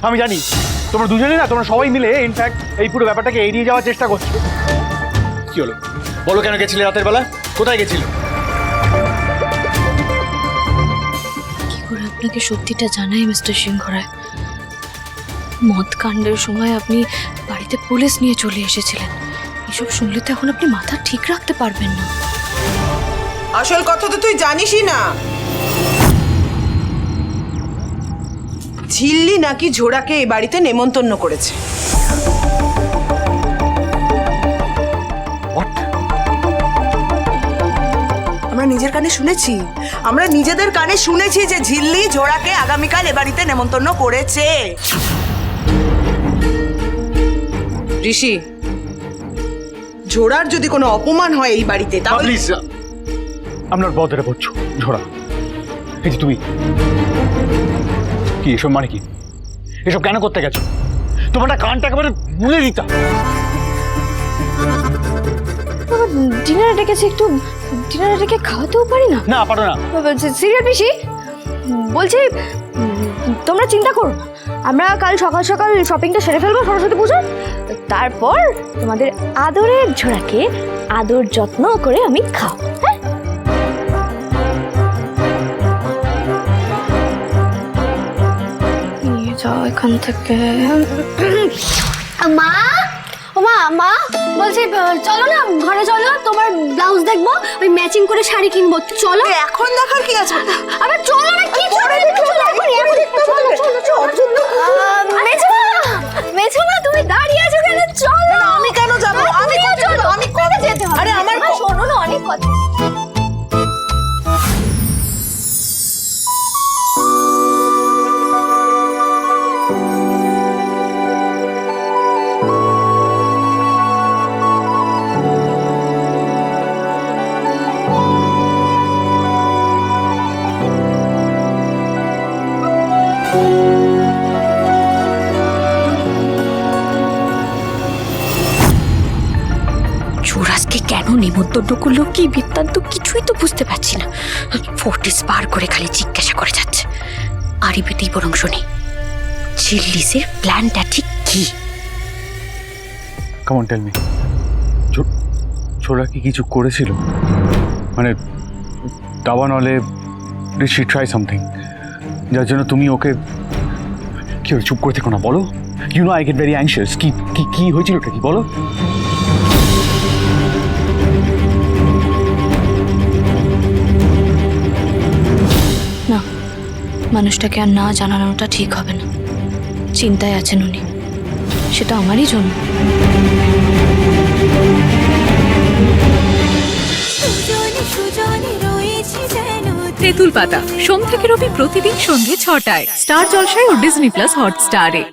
আমি জানি তোমরা দুজনেই না, তোমরা সবাই মিলে ইনফ্যাক্ট এই পুরো ব্যাপারটাকে এড়িয়ে যাওয়ার চেষ্টা করছো। কি হলো বলো, কেন গেছিলে রাতের বেলা? কোথায় গেছিলে? কি করে আপনাকে সত্যিটা জানাই মিস্টার সিংহ রায়? মদ কাণ্ডের সময় আপনি বাড়িতে পুলিশ নিয়ে চলে এসেছিলেন। এসব শুনলে তো এখন আপনি মাথা ঠিক রাখতে পারবেন না। আসল কথা তো তুই জানিসই না। ঝিল্লি নাকি ঝোড়াকে এই বাড়িতে নেমন্তন্ন করেছে। আমরা নিজেদের কানে শুনেছি যে ঝিল্লি ঝোড়াকে আগামীকাল এ বাড়িতে নেমন্তন্ন করেছে। ঋষি, ঝোড়ার যদি কোনো অপমান হয় এই বাড়িতে তাহলে প্লিজ আপনার বদরে বলছো ঝোড়া। এই যে তুমি কি এসব মানে কি? এসব কেন করতে গেছো? তোমার না কানটা একেবারে মুড়ে দিতা। ডিনারে ডেকেছি, একটু ডিনারে ডেকে খাওয়াতেও পারি না? না পারো না। সিরিয়াল পিসি বলছি, তোমরা চিন্তা করো না, আমরা কাল সকাল সকাল শপিংটা সেরে ফেলবো সরস্বতী পুজোর। তারপর তোমাদের আদরের ঝোড়াকে আদর যত্ন করে আমি খাও। হ্যাঁ, নিয়ে যাও এখান থেকে। মা, ও মা, মা বলছি চলো না ঘরে চলো, তোমার ব্লাউজ দেখবো, ওই ম্যাচিং করে শাড়ি কিনবো। চলো। এখন দেখার কি আছে? আবার চলো না, কি করে মেছমা, তুমি দাঁড়িয়ে আছো কেন? চলো। আমি কেন যাবো? আমি চলো, আমি কবে যেতে হবে? আরে আমার শোনো না, অনেক কথা। যুবরাজকে কেন নিমন্ত্রণ করলো, কি বৃত্তান্ত কিছুই তো বুঝতে পারছি না। ফোর্টিস বার করে খালি জিজ্ঞাসা করে যাচ্ছে। আরিবিতেই বরং শুনি ঝিল্লিসের প্ল্যানটা ঠিক কি। কাম অন টেল মি, ছোড়া কি কিছু করেছিল? মানে দাবা নলে ডিড শি ট্রাই সামথিং যার জন্য তুমি ওকে? কি হলো, চুপ করে থেকো না, বলো। You know I get very anxious. কি কি কি হয়েছিল ওটা, কি বলো? না, মানুষটাকে আর না জানানোটা ঠিক হবে না। চিন্তায় আছেন উনি, সেটা আমারই জন্য। তেঁতুল পাতা সোম থেকে রবি প্রতিদিন সন্ধ্যে ৬টায় স্টার জলসায় ও ডিজনি প্লাস হটস্টারে।